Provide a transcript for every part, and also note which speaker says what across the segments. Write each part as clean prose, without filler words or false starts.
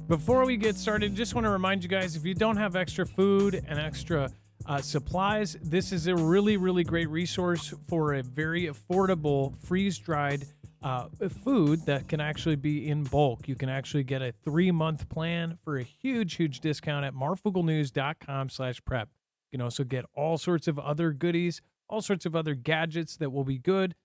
Speaker 1: Before we get started, just want to remind you guys, if you don't have extra food and extra supplies, this is a really, really great resource for a very affordable freeze-dried food that can actually be in bulk. You can actually get a 3-month plan for a huge, huge discount at marfooglenews.com/prep. You can also get all sorts of other goodies, all sorts of other gadgets that will be good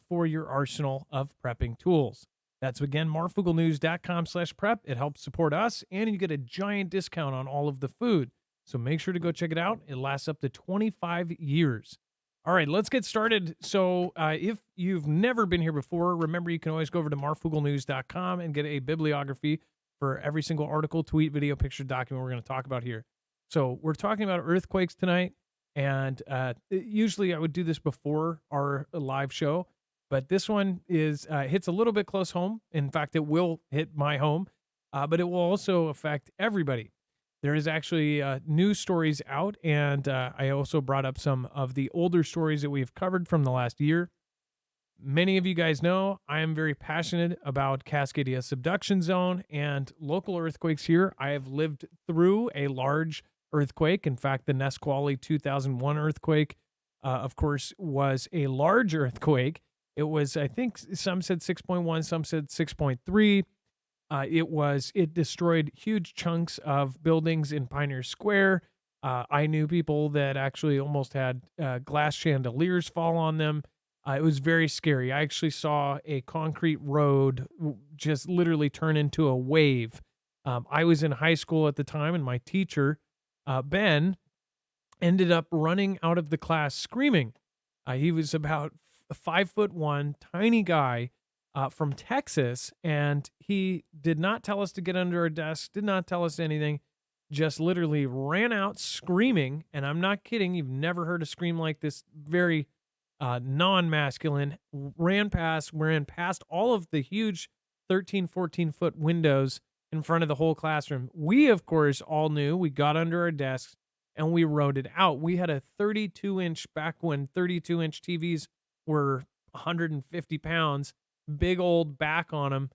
Speaker 1: for your arsenal of prepping tools. That's, again, marfooglenews.com/prep. It helps support us, and you get a giant discount on all of the food. So make sure to go check it out. It lasts up to 25 years. All right, let's get started. So if you've never been here before, remember you can always go over to marfooglenews.com and get a bibliography for every single article, tweet, video, picture, document we're going to talk about here. So we're talking about earthquakes tonight, and usually I would do this before our live show. But this one is hits a little bit close home. In fact, it will hit my home, but it will also affect everybody. There is actually news stories out, and I also brought up some of the older stories that we've covered from the last year. Many of you guys know I am very passionate about Cascadia subduction zone and local earthquakes here. I have lived through a large earthquake. In fact, the Nisqually 2001 earthquake, of course, was a large earthquake. It was, I think, some said 6.1, some said 6.3. It destroyed huge chunks of buildings in Pioneer Square. I knew people that actually almost had glass chandeliers fall on them. It was very scary. I actually saw a concrete road just literally turn into a wave. I was in high school at the time, and my teacher, Ben, ended up running out of the class screaming. He was about 5'1", tiny guy from Texas, and he did not tell us to get under our desk, did not tell us anything, just literally ran out screaming, and I'm not kidding, you've never heard a scream like this, very non-masculine, ran past all of the huge 13, 14-foot windows in front of the whole classroom. We, of course, all knew. We got under our desks, and we wrote it out. We had a 32-inch, back when 32-inch TVs were 150 pounds, big old back on them,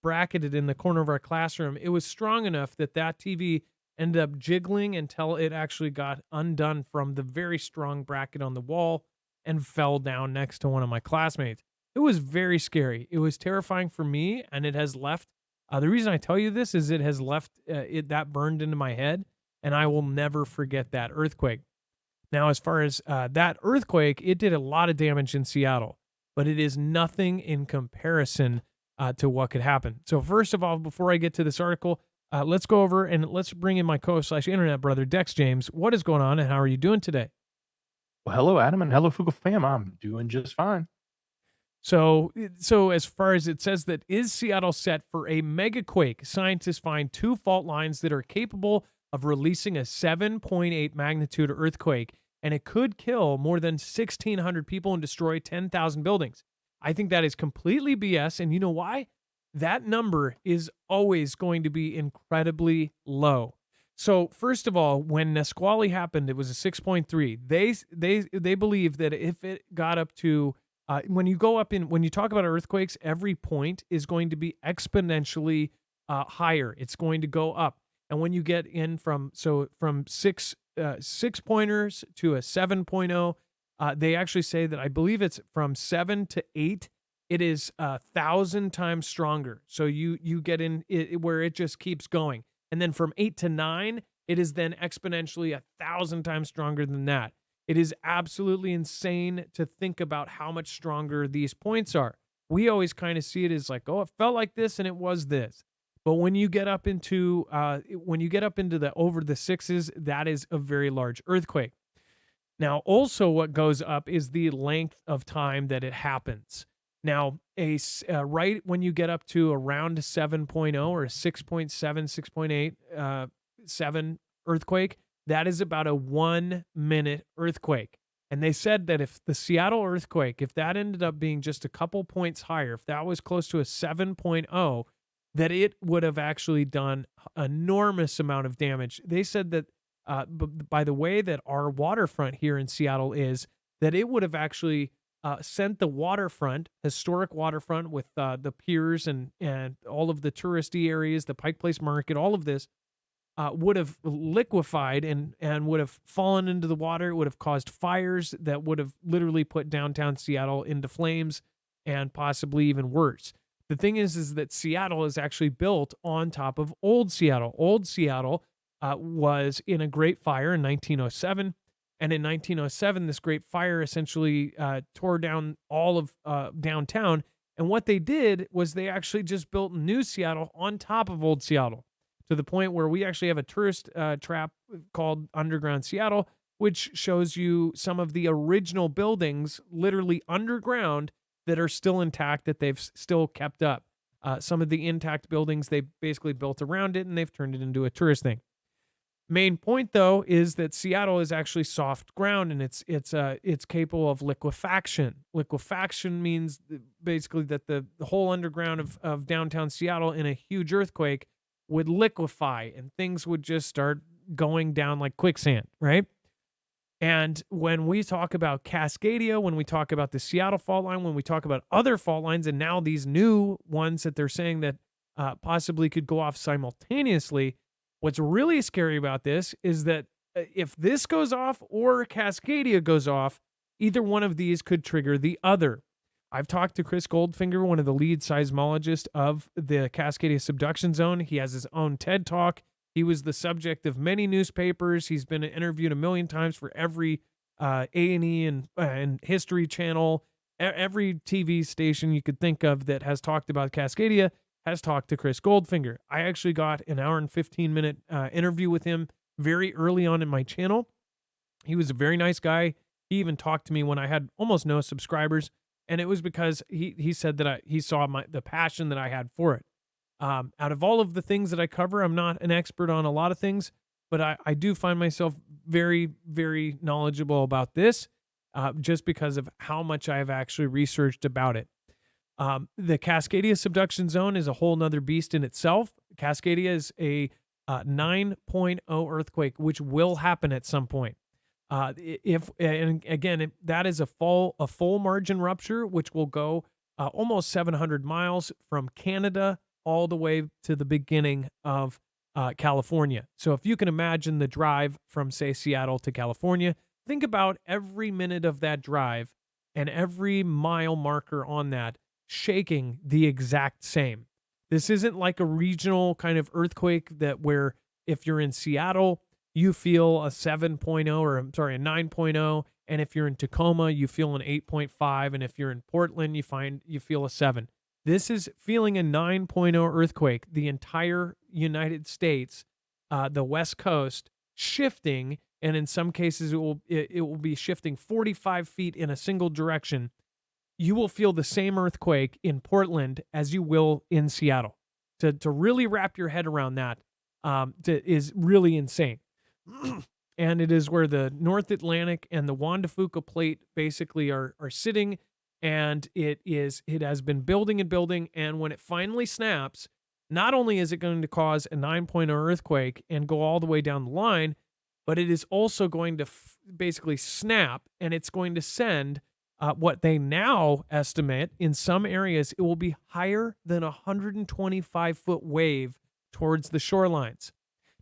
Speaker 1: bracketed in the corner of our classroom. It was strong enough that TV ended up jiggling until it actually got undone from the very strong bracket on the wall and fell down next to one of my classmates. It was very scary. It was terrifying for me, and it has left. The reason I tell you this is it has left that burned into my head, and I will never forget that earthquake. Now, as far as that earthquake, it did a lot of damage in Seattle, but it is nothing in comparison to what could happen. So first of all, before I get to this article, let's go over and let's bring in my co-host/internet brother, Dex James. What is going on, and how are you doing today?
Speaker 2: Well, hello, Adam, and hello, Fuggle fam. I'm doing just fine.
Speaker 1: So as far as it says that, is Seattle set for a megaquake? Scientists find 2 fault lines that are capable of releasing a 7.8 magnitude earthquake, and it could kill more than 1,600 people and destroy 10,000 buildings. I think that is completely BS, and you know why? That number is always going to be incredibly low. So first of all, when Nisqually happened, it was a 6.3. They believe that if it got up to when you talk about earthquakes, every point is going to be exponentially higher. It's going to go up, and when you get in from 6 pointers to a 7.0, they actually say that I believe it's from 7 to 8. It is 1,000 times stronger. So you get in it where it just keeps going. And then from 8 to 9, it is then exponentially 1,000 times stronger than that. It is absolutely insane to think about how much stronger these points are. We always kind of see it as like, oh, it felt like this and it was this. But when you get up into the over the 6s, that is a very large earthquake. Now, also what goes up is the length of time that it happens. Now, right when you get up to around 7.0 or 6.7, 6.8, 7 earthquake, that is about a 1-minute earthquake. And they said that if the Seattle earthquake, if that ended up being just a couple points higher, if that was close to a 7.0, that it would have actually done enormous amount of damage. They said that by the way that our waterfront here in Seattle is, that it would have actually sent the waterfront, historic waterfront with the piers and all of the touristy areas, the Pike Place Market, all of this would have liquefied and would have fallen into the water. It would have caused fires that would have literally put downtown Seattle into flames and possibly even worse. The thing is that Seattle is actually built on top of Old Seattle. Old Seattle was in a great fire in 1907. And in 1907, this great fire essentially tore down all of downtown. And what they did was they actually just built New Seattle on top of Old Seattle, to the point where we actually have a tourist trap called Underground Seattle, which shows you some of the original buildings literally underground that are still intact, that they've still kept up. Some of the intact buildings they basically built around it, and they've turned it into a tourist thing. Main point, though, is that Seattle is actually soft ground, and it's capable of liquefaction. Liquefaction means basically that the whole underground of downtown Seattle in a huge earthquake would liquefy, and things would just start going down like quicksand, right? And when we talk about Cascadia, when we talk about the Seattle fault line, when we talk about other fault lines, and now these new ones that they're saying that possibly could go off simultaneously, what's really scary about this is that if this goes off or Cascadia goes off, either one of these could trigger the other. I've talked to Chris Goldfinger, one of the lead seismologists of the Cascadia subduction zone. He has his own TED Talk. He was the subject of many newspapers. He's been interviewed a million times for every A&E and History Channel. Every TV station you could think of that has talked about Cascadia has talked to Chris Goldfinger. I actually got an hour and 15-minute interview with him very early on in my channel. He was a very nice guy. He even talked to me when I had almost no subscribers, and it was because he said that he saw the passion that I had for it. Out of all of the things that I cover, I'm not an expert on a lot of things, but I do find myself very, very knowledgeable about this just because of how much I've actually researched about it. The Cascadia subduction zone is a whole nother beast in itself. Cascadia is a 9.0 earthquake, which will happen at some point. That is a full margin rupture, which will go almost 700 miles from Canada all the way to the beginning of California. So if you can imagine the drive from, say, Seattle to California, think about every minute of that drive and every mile marker on that shaking the exact same. This isn't like a regional kind of earthquake where if you're in Seattle, you feel a 9.0, and if you're in Tacoma, you feel an 8.5, and if you're in Portland, you feel a 7. This is feeling a 9.0 earthquake, the entire United States, the West Coast, shifting, and in some cases it will be shifting 45 feet in a single direction. You will feel the same earthquake in Portland as you will in Seattle. To really wrap your head around that is really insane. And it is where the North Atlantic and the Marfoogle plate basically are sitting, and it has been building and building, and when it finally snaps, not only is it going to cause a 9.0 earthquake and go all the way down the line, but it is also going to basically snap, and it's going to send what they now estimate in some areas, it will be higher than a 125-foot wave towards the shorelines.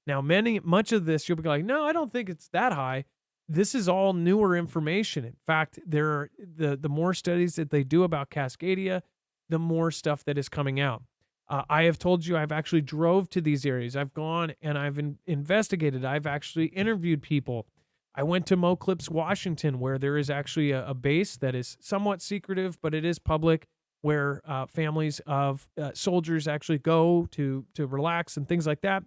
Speaker 1: Now, much of this, you'll be like, no, I don't think it's that high. This is all newer information. In fact, the more studies that they do about Cascadia, the more stuff that is coming out. I have told you I've actually drove to these areas. I've gone and I've investigated. I've actually interviewed people. I went to Moclips, Washington, where there is actually a base that is somewhat secretive, but it is public, where families of soldiers actually go to relax and things like that.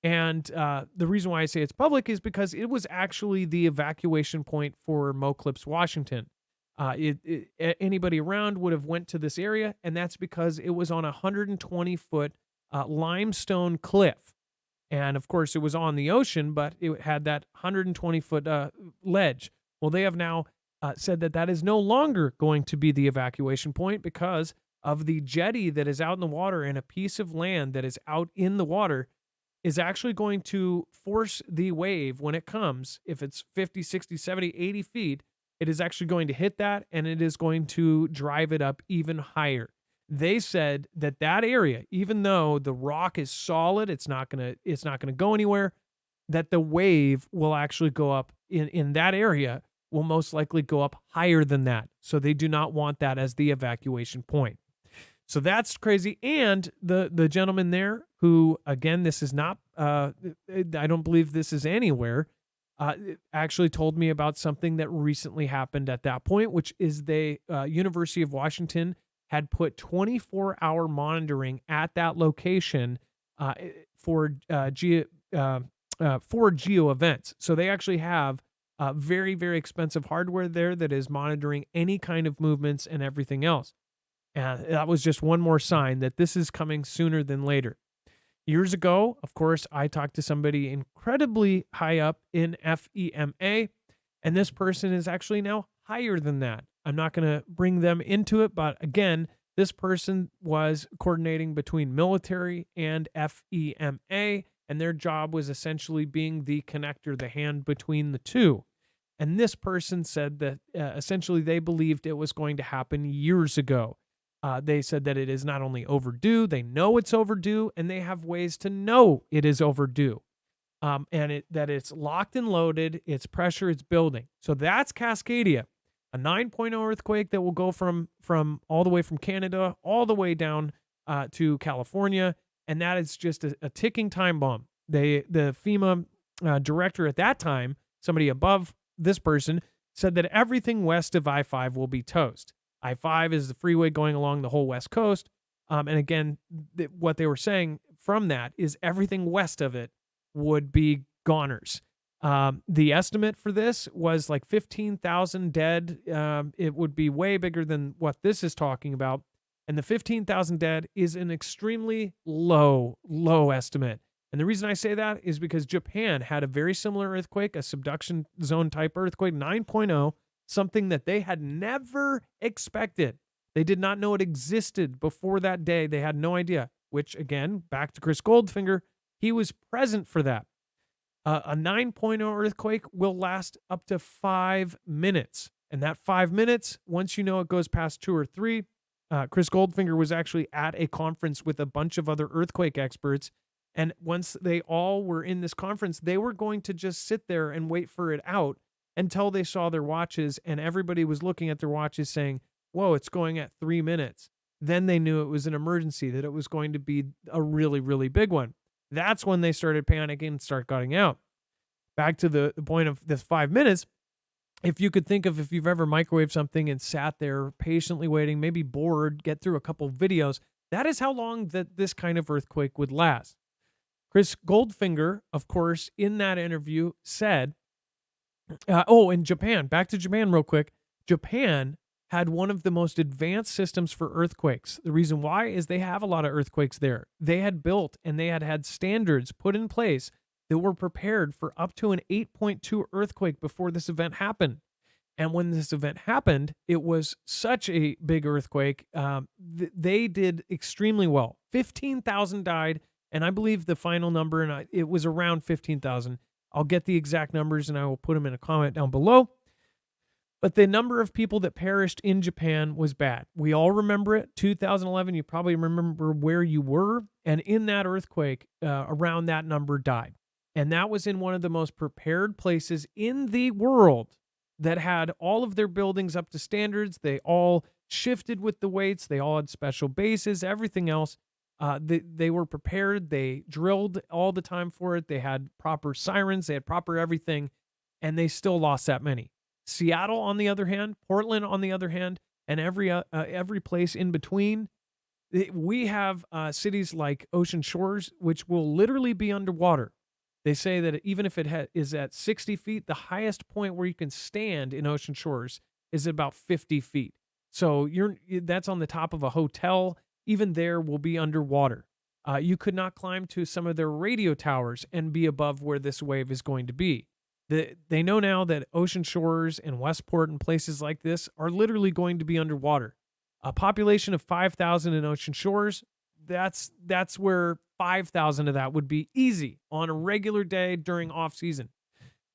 Speaker 1: And the reason why I say it's public is because it was actually the evacuation point for Moclips, Washington. Anybody around would have went to this area, and that's because it was on a 120-foot limestone cliff. And, of course, it was on the ocean, but it had that 120-foot ledge. Well, they have now said that is no longer going to be the evacuation point because of the jetty that is out in the water and a piece of land that is out in the water. is actually going to force the wave when it comes. If it's 50, 60, 70, 80 feet, it is actually going to hit that, and it is going to drive it up even higher. They said that that area, even though the rock is solid, it's not gonna go anywhere, that the wave will actually go up in that area, will most likely go up higher than that. So they do not want that as the evacuation point. So that's crazy. And the gentleman there, who, again, this is not, I don't believe this is anywhere, actually told me about something that recently happened at that point, which is the University of Washington had put 24-hour monitoring at that location for geo events. So they actually have very, very expensive hardware there that is monitoring any kind of movements and everything else. And that was just one more sign that this is coming sooner than later. Years ago, of course, I talked to somebody incredibly high up in FEMA, and this person is actually now higher than that. I'm not going to bring them into it, but again, this person was coordinating between military and FEMA, and their job was essentially being the connector, the hand between the two. And this person said that essentially they believed it was going to happen years ago. They said that it is not only overdue, they know it's overdue, and they have ways to know it is overdue. And that it's locked and loaded, it's pressure, it's building. So that's Cascadia, a 9.0 earthquake that will go from all the way from Canada all the way down to California, and that is just a ticking time bomb. The FEMA director at that time, somebody above this person, said that everything west of I-5 will be toast. I-5 is the freeway going along the whole West Coast. And again, what they were saying from that is everything west of it would be goners. The estimate for this was like 15,000 dead. It would be way bigger than what this is talking about. And the 15,000 dead is an extremely low estimate. And the reason I say that is because Japan had a very similar earthquake, a subduction zone type earthquake, 9.0, something that they had never expected. They did not know it existed before that day. They had no idea, which, again, back to Chris Goldfinger, he was present for that. A 9.0 earthquake will last up to 5 minutes. And that 5 minutes, once you know it goes past 2 or 3, Chris Goldfinger was actually at a conference with a bunch of other earthquake experts. And once they all were in this conference, they were going to just sit there and wait for it out until they saw their watches, and everybody was looking at their watches saying, whoa, it's going at 3 minutes. Then they knew it was an emergency, that it was going to be a really, really big one. That's when they started panicking and start cutting out. Back to the point of this 5 minutes, if you could think of if you've ever microwaved something and sat there patiently waiting, maybe bored, get through a couple videos, that is how long that this kind of earthquake would last. Chris Goldfinger, of course, in that interview said, in Japan, back to Japan real quick, Japan had one of the most advanced systems for earthquakes. The reason why is they have a lot of earthquakes there. They had built and they had standards put in place that were prepared for up to an 8.2 earthquake before this event happened. And when this event happened, it was such a big earthquake. They did extremely well. 15,000 died, and I believe the final number, and it was around 15,000. I'll get the exact numbers and I will put them in a comment down below. But the number of people that perished in Japan was bad. We all remember it. 2011, you probably remember where you were. And in that earthquake, around that number died. And that was in one of the most prepared places in the world that had all of their buildings up to standards. They all shifted with the weights. They all had special bases, everything else. They were prepared. They drilled all the time for it. They had proper sirens. They had proper everything. And they still lost that many. Seattle, on the other hand, Portland, on the other hand, and every place in between, we have cities like Ocean Shores, which will literally be underwater. They say that even if it is at 60 feet, the highest point where you can stand in Ocean Shores is about 50 feet. So that's on the top of a hotel. Even there will be underwater. You could not climb to some of their radio towers and be above where this wave is going to be. They know now that Ocean Shores and Westport and places like this are literally going to be underwater. A population of 5,000 in Ocean Shores, that's where 5,000 of that would be easy on a regular day during off season.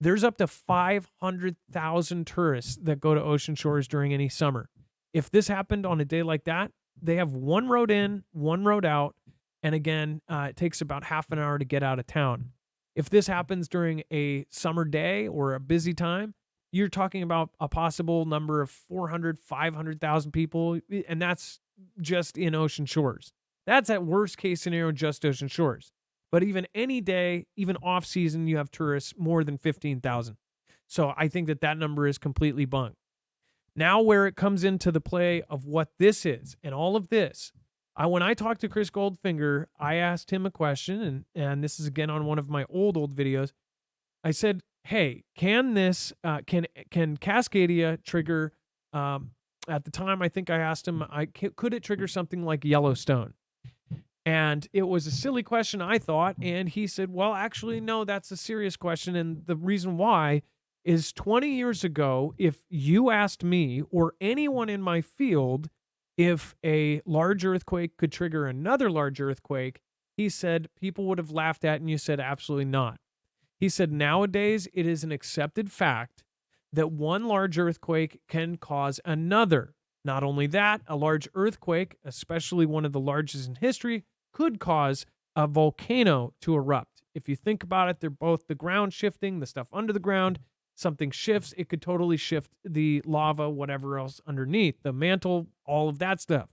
Speaker 1: There's up to 500,000 tourists that go to ocean shores during any summer. If this happened on a day like that, they have one road in, one road out, and again, it takes about half an hour to get out of town. If this happens during a summer day or a busy time, you're talking about a possible number of 400, 500,000 people, and that's just in ocean shores. That's at worst case scenario, just ocean shores. But even any day, even off season, you have tourists more than 15,000. So I think that number is completely bunk. Now where it comes into the play of what this is and all of this, when I talked to Chris Goldfinger, I asked him a question, and this is again on one of my old videos. I said, hey, can Cascadia trigger, at the time I think I asked him, could it trigger something like Yellowstone? And it was a silly question, I thought, and he said, well, actually, no, that's a serious question, and the reason why is 20 years ago, if you asked me or anyone in my field if a large earthquake could trigger another large earthquake, he said people would have laughed at, and you said absolutely not. He said nowadays it is an accepted fact that one large earthquake can cause another. Not only that, a large earthquake, especially one of the largest in history, could cause a volcano to erupt. If you think about it, they're both the ground shifting, the stuff under the ground. Something shifts, it could totally shift the lava, whatever else underneath, the mantle, all of that stuff.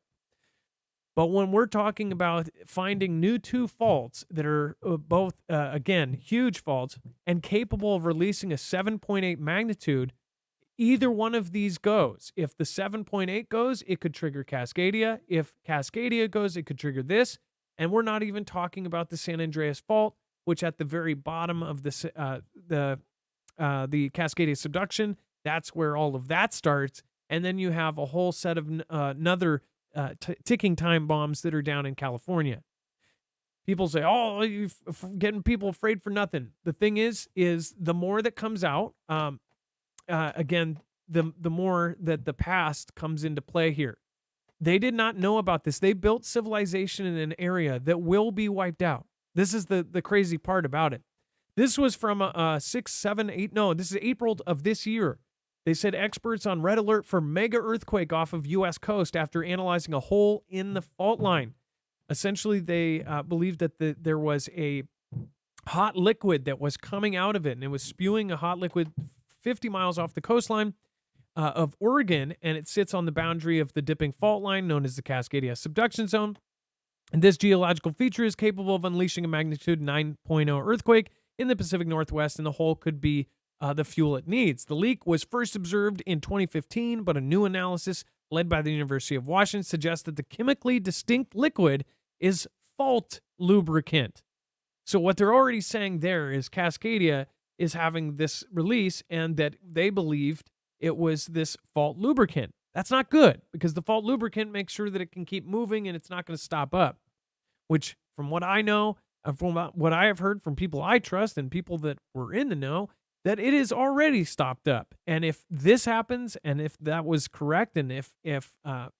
Speaker 1: But when we're talking about finding new two faults that are both, again, huge faults and capable of releasing a 7.8 magnitude, either one of these goes. If the 7.8 goes, it could trigger Cascadia. If Cascadia goes, it could trigger this. And we're not even talking about the San Andreas Fault, which at the very bottom of the Cascadia subduction, that's where all of that starts. And then you have a whole set of another ticking time bombs that are down in California. People say, oh, you're getting people afraid for nothing. The thing is the more that comes out, again, the more that the past comes into play here. They did not know about this. They built civilization in an area that will be wiped out. This is the crazy part about it. This was from this is April of this year. They said experts on red alert for mega earthquake off of U.S. coast after analyzing a hole in the fault line. Essentially, they believed that there was a hot liquid that was coming out of it, and it was spewing a hot liquid 50 miles off the coastline of Oregon, and it sits on the boundary of the dipping fault line known as the Cascadia subduction zone. And this geological feature is capable of unleashing a magnitude 9.0 earthquake in the Pacific Northwest, and the hole could be the fuel it needs. The leak was first observed in 2015, but a new analysis led by the University of Washington suggests that the chemically distinct liquid is fault lubricant. So what they're already saying there is Cascadia is having this release and that they believed it was this fault lubricant. That's not good because the fault lubricant makes sure that it can keep moving and it's not going to stop up, which from what I know, from what I have heard from people I trust and people that were in the know, that it is already stopped up. And if this happens, and if that was correct, and if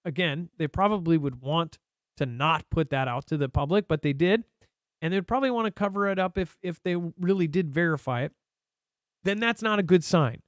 Speaker 1: again, they probably would want to not put that out to the public, but they did, and they'd probably want to cover it up if they really did verify it, then that's not a good sign.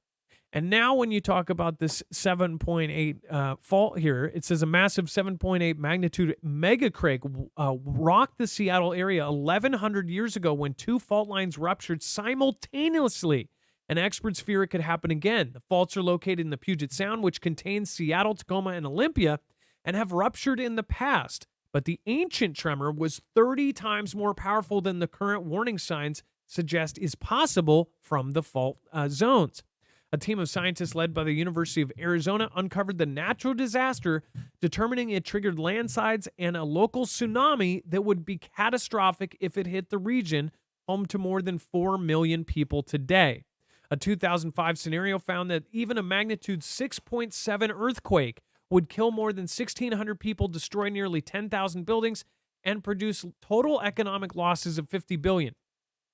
Speaker 1: And now when you talk about this 7.8 fault here, it says a massive 7.8 magnitude megaquake rocked the Seattle area 1,100 years ago when two fault lines ruptured simultaneously. And experts fear it could happen again. The faults are located in the Puget Sound, which contains Seattle, Tacoma, and Olympia, and have ruptured in the past. But the ancient tremor was 30 times more powerful than the current warning signs suggest is possible from the fault zones. A team of scientists led by the University of Arizona uncovered the natural disaster, determining it triggered landslides and a local tsunami that would be catastrophic if it hit the region, home to more than 4 million people today. A 2005 scenario found that even a magnitude 6.7 earthquake would kill more than 1,600 people, destroy nearly 10,000 buildings, and produce total economic losses of $50 billion.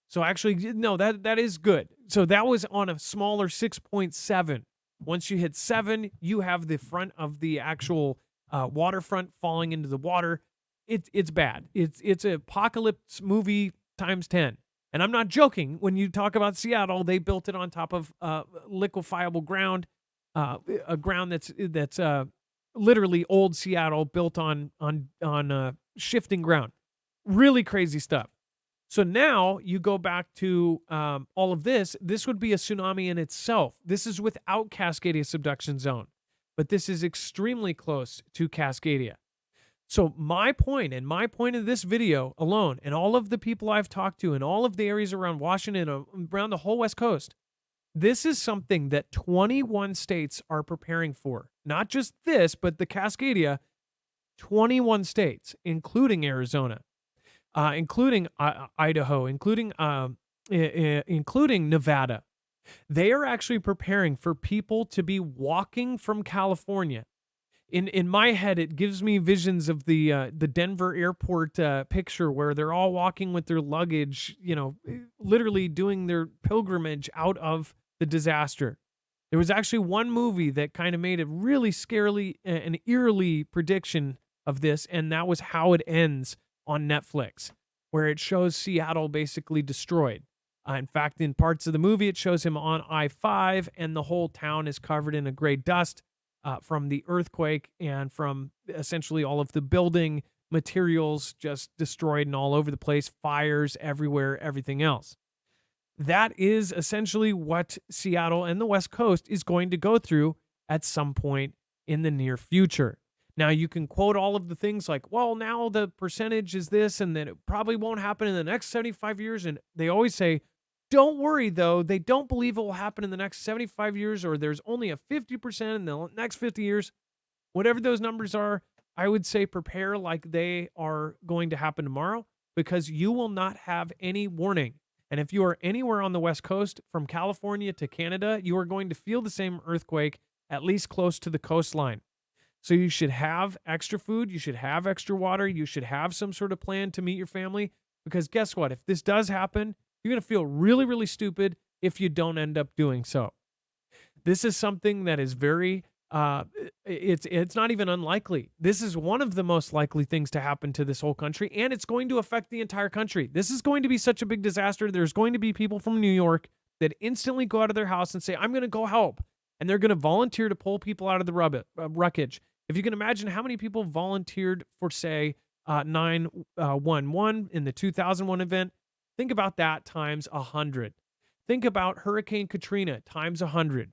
Speaker 1: So actually, no, that is good. So that was on a smaller 6.7. Once you hit 7, you have the front of the actual waterfront falling into the water. it's bad. It's an apocalypse movie times 10. And I'm not joking. When you talk about Seattle, they built it on top of liquefiable ground, a ground that's literally old Seattle built on shifting ground. Really crazy stuff. So now you go back to all of this. This would be a tsunami in itself. This is without Cascadia subduction zone, but this is extremely close to Cascadia. So my point of this video alone, and all of the people I've talked to in all of the areas around Washington, around the whole West Coast, this is something that 21 states are preparing for. Not just this, but the Cascadia, 21 states, including Arizona, including Idaho, including Nevada. They are actually preparing for people to be walking from California. In my head, it gives me visions of the Denver airport picture where they're all walking with their luggage, literally doing their pilgrimage out of the disaster. There was actually one movie that kind of made a really scarily and eerily prediction of this, and that was How It Ends on Netflix, where it shows Seattle basically destroyed. In fact, in parts of the movie, it shows him on I-5, and the whole town is covered in a gray dust from the earthquake and from essentially all of the building materials just destroyed and all over the place, fires everywhere, everything else. That is essentially what Seattle and the West Coast is going to go through at some point in the near future. Now, you can quote all of the things like, well, now the percentage is this, and then it probably won't happen in the next 75 years. And they always say, don't worry, though. They don't believe it will happen in the next 75 years, or there's only a 50% in the next 50 years. Whatever those numbers are, I would say prepare like they are going to happen tomorrow, because you will not have any warning. And if you are anywhere on the West Coast, from California to Canada, you are going to feel the same earthquake, at least close to the coastline. So you should have extra food. You should have extra water. You should have some sort of plan to meet your family, because guess what? If this does happen, you're going to feel really, really stupid if you don't end up doing so. This is something that is very, it's not even unlikely. This is one of the most likely things to happen to this whole country, and it's going to affect the entire country. This is going to be such a big disaster. There's going to be people from New York that instantly go out of their house and say, I'm going to go help. And they're going to volunteer to pull people out of the wreckage. If you can imagine how many people volunteered for, say, 911 in the 2001 event, think about that times 100. Think about Hurricane Katrina times 100.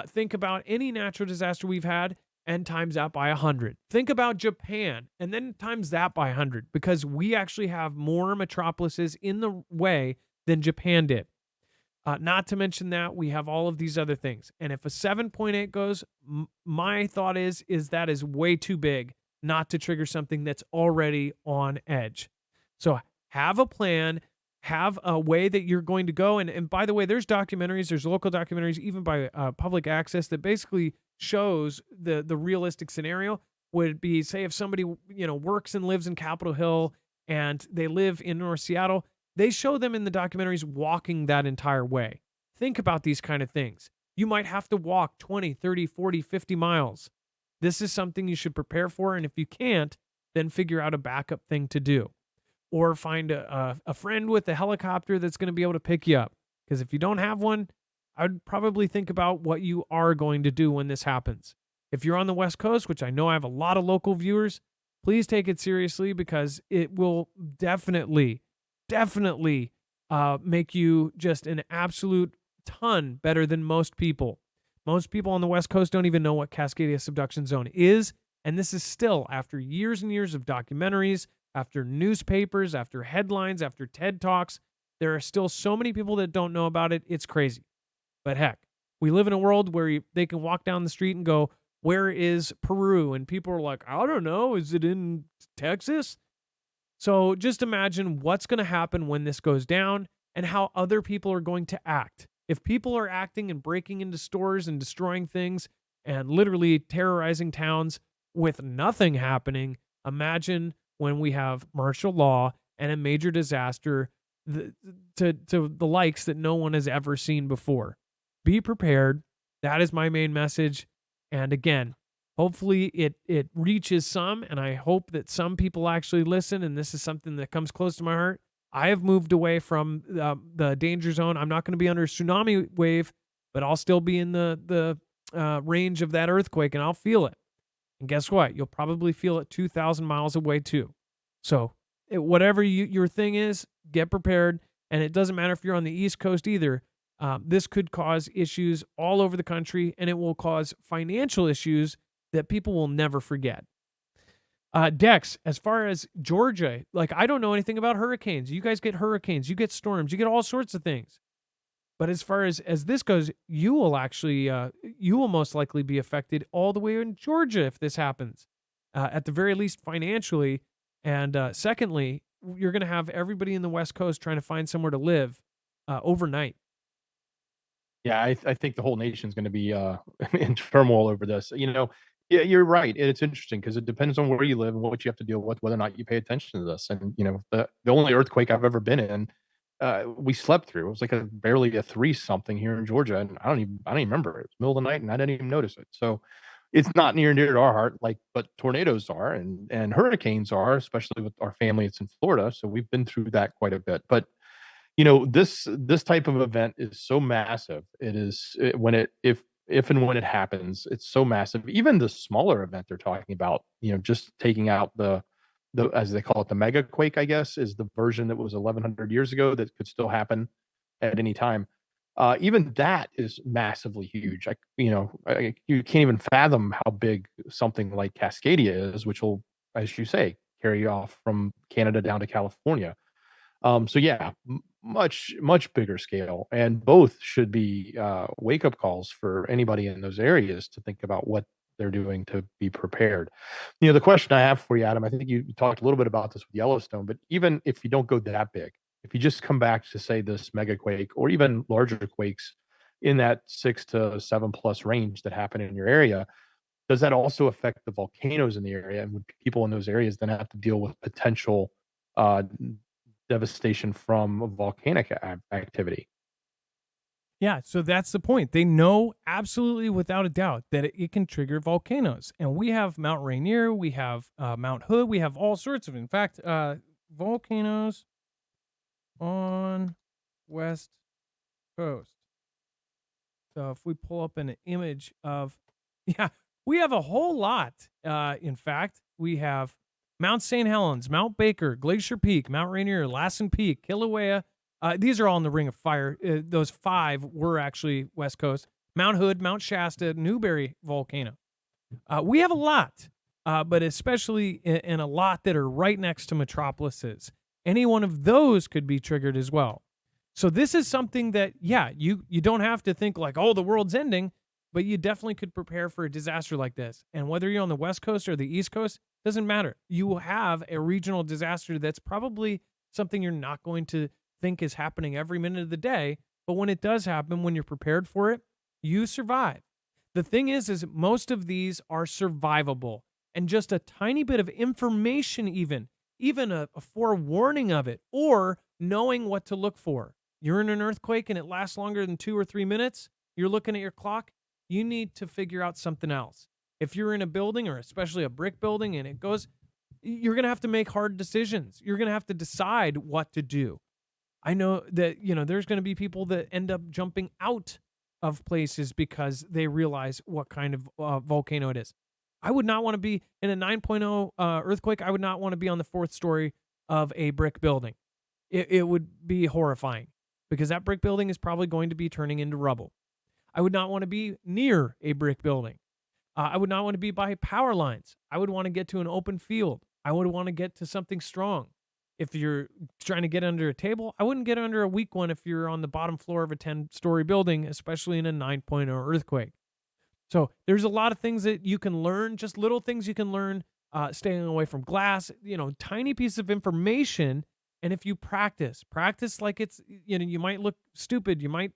Speaker 1: Think about any natural disaster we've had and times that by 100. Think about Japan and then times that by 100, because we actually have more metropolises in the way than Japan did. Not to mention that we have all of these other things. And if a 7.8 goes, my thought is that is way too big not to trigger something that's already on edge. So have a plan, have a way that you're going to go. And by the way, there's documentaries, there's local documentaries, even by public access, that basically shows the realistic scenario would be, say, if somebody, works and lives in Capitol Hill and they live in North Seattle, they show them in the documentaries walking that entire way. Think about these kind of things. You might have to walk 20, 30, 40, 50 miles. This is something you should prepare for. And if you can't, then figure out a backup thing to do. Or find a friend with a helicopter that's going to be able to pick you up. Because if you don't have one, I'd probably think about what you are going to do when this happens. If you're on the West Coast, which I know I have a lot of local viewers, please take it seriously, because it will definitely make you just an absolute ton better than most people. Most people on the West Coast don't even know what Cascadia subduction zone is. And this is still after years and years of documentaries, after newspapers, after headlines, after TED Talks. There are still so many people that don't know about it. It's crazy. But heck, we live in a world where they can walk down the street and go, where is Peru? And people are like, I don't know. Is it in Texas? So just imagine what's going to happen when this goes down and how other people are going to act. If people are acting and breaking into stores and destroying things and literally terrorizing towns with nothing happening, imagine when we have martial law and a major disaster to the likes that no one has ever seen before. Be prepared. That is my main message. And again, Hopefully it reaches some, and I hope that some people actually listen, and this is something that comes close to my heart. I have moved away from the danger zone. I'm not going to be under a tsunami wave, but I'll still be in the range of that earthquake, and I'll feel it. And guess what? You'll probably feel it 2,000 miles away too. So whatever your thing is, get prepared. And it doesn't matter if you're on the East Coast either. This could cause issues all over the country, and it will cause financial issues that people will never forget. Dex, as far as Georgia, like, I don't know anything about hurricanes. You guys get hurricanes, you get storms, you get all sorts of things. But as far as this goes, you will most likely be affected all the way in Georgia if this happens, at the very least financially. And secondly, you're going to have everybody in the West Coast trying to find somewhere to live overnight.
Speaker 2: Yeah, I think the whole nation's going to be in turmoil over this. Yeah, you're right. And it's interesting because it depends on where you live and what you have to deal with, whether or not you pay attention to this. And the only earthquake I've ever been in, we slept through. It was like barely a 3 something here in Georgia, and I don't even remember. It was middle of the night, and I didn't even notice it. So it's not near and dear to our heart, but tornadoes are, and hurricanes are, especially with our family. It's in Florida, so we've been through that quite a bit. But this type of event is so massive. If and when it happens, it's so massive. Even the smaller event they're talking about, just taking out the as they call it, the mega quake, I guess, is the version that was 1,100 years ago that could still happen at any time. Even that is massively huge. You can't even fathom how big something like Cascadia is, which will, as you say, carry off from Canada down to California. So yeah, much bigger scale, and both should be wake up calls for anybody in those areas to think about what they're doing to be prepared. The question I have for you, Adam, I think you talked a little bit about this with Yellowstone, but even if you don't go that big, if you just come back to say this mega quake or even larger quakes in that 6 to 7 plus range that happen in your area, does that also affect the volcanoes in the area? And would people in those areas then have to deal with potential uh, devastation from volcanic activity?
Speaker 1: Yeah, so that's the point. They know absolutely without a doubt that it can trigger volcanoes. And we have Mount Rainier, we have Mount Hood, we have all sorts of, in fact, volcanoes on West Coast. So if we pull up an image of, yeah, we have a whole lot. In fact, we have Mount St. Helens, Mount Baker, Glacier Peak, Mount Rainier, Lassen Peak, Kilauea. These are all in the Ring of Fire. Those 5 were actually West Coast. Mount Hood, Mount Shasta, Newberry volcano. We have a lot, but especially in a lot that are right next to metropolises. Any one of those could be triggered as well. So this is something that, yeah, you don't have to think like, oh, the world's ending, but you definitely could prepare for a disaster like this. And whether you're on the West Coast or the East Coast, doesn't matter. You will have a regional disaster that's probably something you're not going to think is happening every minute of the day, but when it does happen, when you're prepared for it, you survive. The thing is most of these are survivable, and just a tiny bit of information, even a forewarning of it, or knowing what to look for. You're in an earthquake and it lasts longer than 2 or 3 minutes. You're looking at your clock. You need to figure out something else. If you're in a building, or especially a brick building, and it goes, you're going to have to make hard decisions. You're going to have to decide what to do. I know that, there's going to be people that end up jumping out of places because they realize what kind of volcano it is. I would not want to be in a 9.0 earthquake. I would not want to be on the 4th story of a brick building. It would be horrifying because that brick building is probably going to be turning into rubble. I would not want to be near a brick building. I would not want to be by power lines. I would want to get to an open field. I would want to get to something strong. If you're trying to get under a table, I wouldn't get under a weak one if you're on the bottom floor of a 10-story building, especially in a 9.0 earthquake. So there's a lot of things that you can learn, just little things you can learn, staying away from glass, tiny piece of information. And if you practice like it's, you might look stupid. You might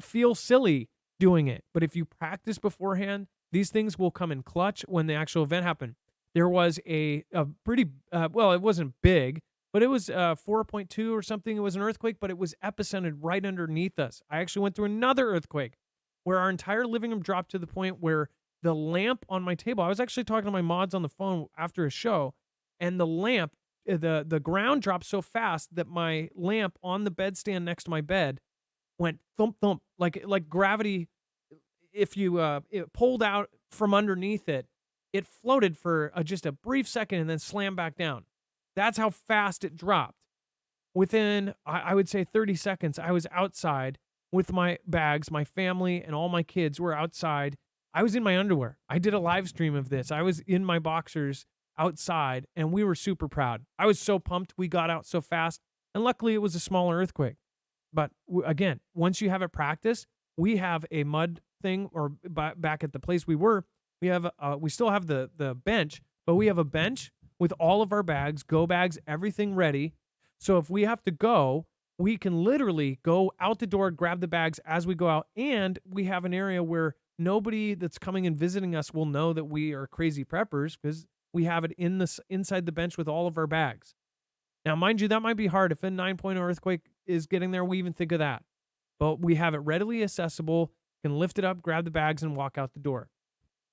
Speaker 1: feel silly doing it. But if you practice beforehand, these things will come in clutch when the actual event happened. There was a pretty, well, it wasn't big, but it was 4.2 or something. It was an earthquake, but it was epicentered right underneath us. I actually went through another earthquake where our entire living room dropped to the point where the lamp on my table, I was actually talking to my mods on the phone after a show, and the lamp, the ground dropped so fast that my lamp on the bedstand next to my bed went thump thump, like gravity. If you it pulled out from underneath it, it floated for just a brief second and then slammed back down. That's how fast it dropped. Within, I would say 30 seconds, I was outside with my bags, my family, and all my kids were outside. I was in my underwear. I did a live stream of this. I was in my boxers outside, and we were super proud. I was so pumped we got out so fast, and luckily it was a smaller earthquake. But again, once you have it practiced, we have a mud thing, or back at the place we were, we still have the bench, but we have a bench with all of our bags, go bags, everything ready. So if we have to go, we can literally go out the door, grab the bags as we go out, and we have an area where nobody that's coming and visiting us will know that we are crazy preppers because we have it inside the bench with all of our bags. Now, mind you, that might be hard. If a 9.0 earthquake is getting there, we even think of that. But we have it readily accessible, can lift it up, grab the bags, and walk out the door.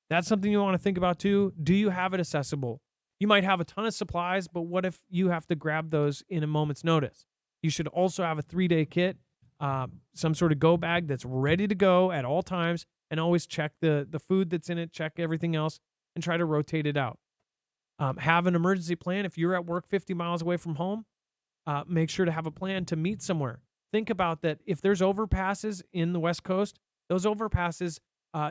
Speaker 1: That's something you want to think about too. Do you have it accessible? You might have a ton of supplies, but what if you have to grab those in a moment's notice? You should also have a 3-day kit, some sort of go bag that's ready to go at all times, and always check the food that's in it, check everything else, and try to rotate it out. Have an emergency plan. If you're at work 50 miles away from home, make sure to have a plan to meet somewhere. Think about that. If there's overpasses in the West Coast, those overpasses,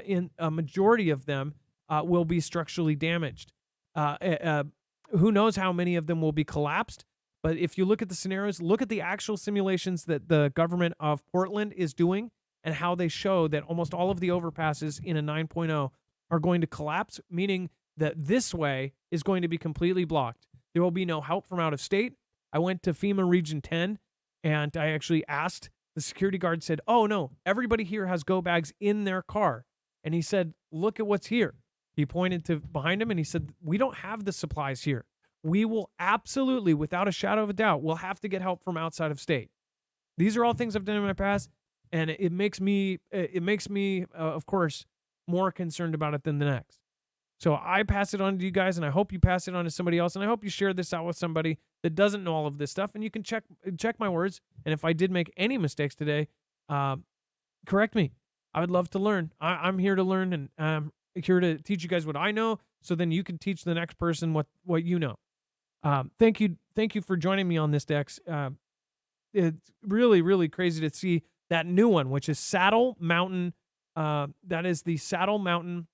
Speaker 1: in a majority of them, will be structurally damaged. Who knows how many of them will be collapsed? But if you look at the scenarios, look at the actual simulations that the government of Portland is doing and how they show that almost all of the overpasses in a 9.0 are going to collapse, meaning that this way is going to be completely blocked. There will be no help from out of state. I went to FEMA Region 10 and I actually asked, the security guard said, "Oh no, everybody here has go bags in their car." And he said, "Look at what's here." He pointed to behind him and he said, "We don't have the supplies here. We will absolutely, without a shadow of a doubt, we'll have to get help from outside of state." These are all things I've done in my past, and it makes me, of course, more concerned about it than the next. So I pass it on to you guys, and I hope you pass it on to somebody else, and I hope you share this out with somebody that doesn't know all of this stuff, and you can check my words, and if I did make any mistakes today, correct me. I would love to learn. I'm here to learn, and I'm here to teach you guys what I know, so then you can teach the next person what you know. Thank you for joining me on this, Dex. It's really, really crazy to see that new one, which is Saddle Mountain. That is the Saddle Mountain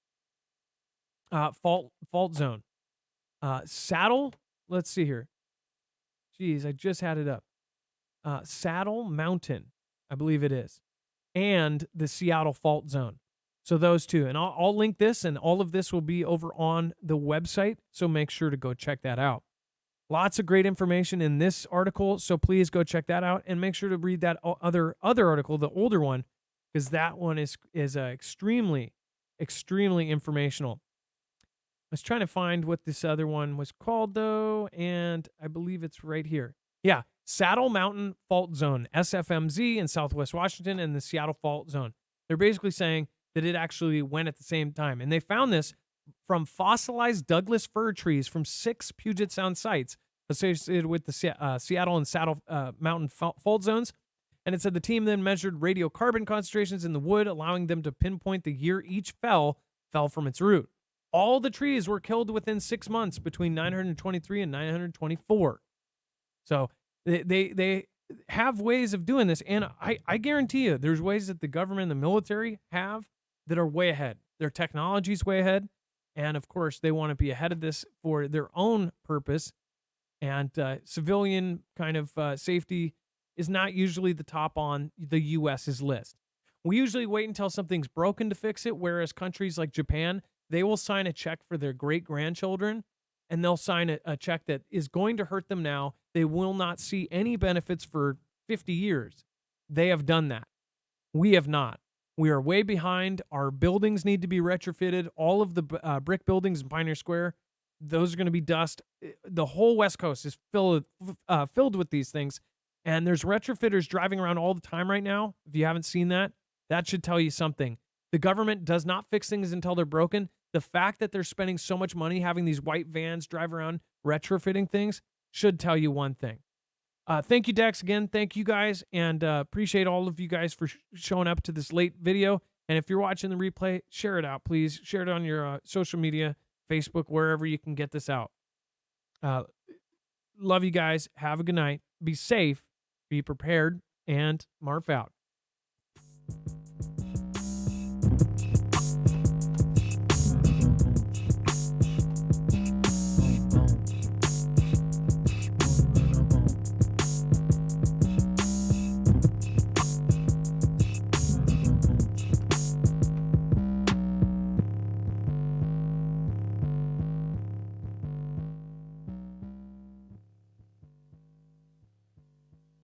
Speaker 1: fault zone. Saddle. Let's see here. Geez, I just had it up. Saddle Mountain, I believe it is, and the Seattle fault zone. So those two, and I'll link this, and all of this will be over on the website. So make sure to go check that out. Lots of great information in this article, so please go check that out, and make sure to read that other article, the older one, because that one is extremely, extremely informational. I was trying to find what this other one was called, though, and I believe it's right here. Yeah, Saddle Mountain Fault Zone, SFMZ in Southwest Washington, and the Seattle Fault Zone. They're basically saying that it actually went at the same time, and they found this from fossilized Douglas fir trees from 6 Puget Sound sites associated with the Seattle and Saddle Mountain fault zones. And it said the team then measured radiocarbon concentrations in the wood, allowing them to pinpoint the year each fell from its root. All the trees were killed within 6 months between 923 and 924. So they have ways of doing this. And I guarantee you there's ways that the government and the military have that are way ahead. Their technology's way ahead. And of course, they want to be ahead of this for their own purpose. And civilian kind of safety is not usually the top on the U.S.'s list. We usually wait until something's broken to fix it, whereas countries like Japan, they will sign a check for their great-grandchildren, and they'll sign a check that is going to hurt them now. They will not see any benefits for 50 years. They have done that. We have not. We are way behind. Our buildings need to be retrofitted. All of the brick buildings in Pioneer Square, those are going to be dust. The whole West Coast is filled with these things. And there's retrofitters driving around all the time right now. If you haven't seen that, that should tell you something. The government does not fix things until they're broken. The fact that they're spending so much money having these white vans drive around retrofitting things should tell you one thing. Thank you, Dex, again. Thank you guys, and appreciate all of you guys for showing up to this late video. And if you're watching the replay, share it out, please. Share it on your social media, Facebook, wherever you can get this out. Love you guys. Have a good night. Be safe. Be prepared. And Marf out.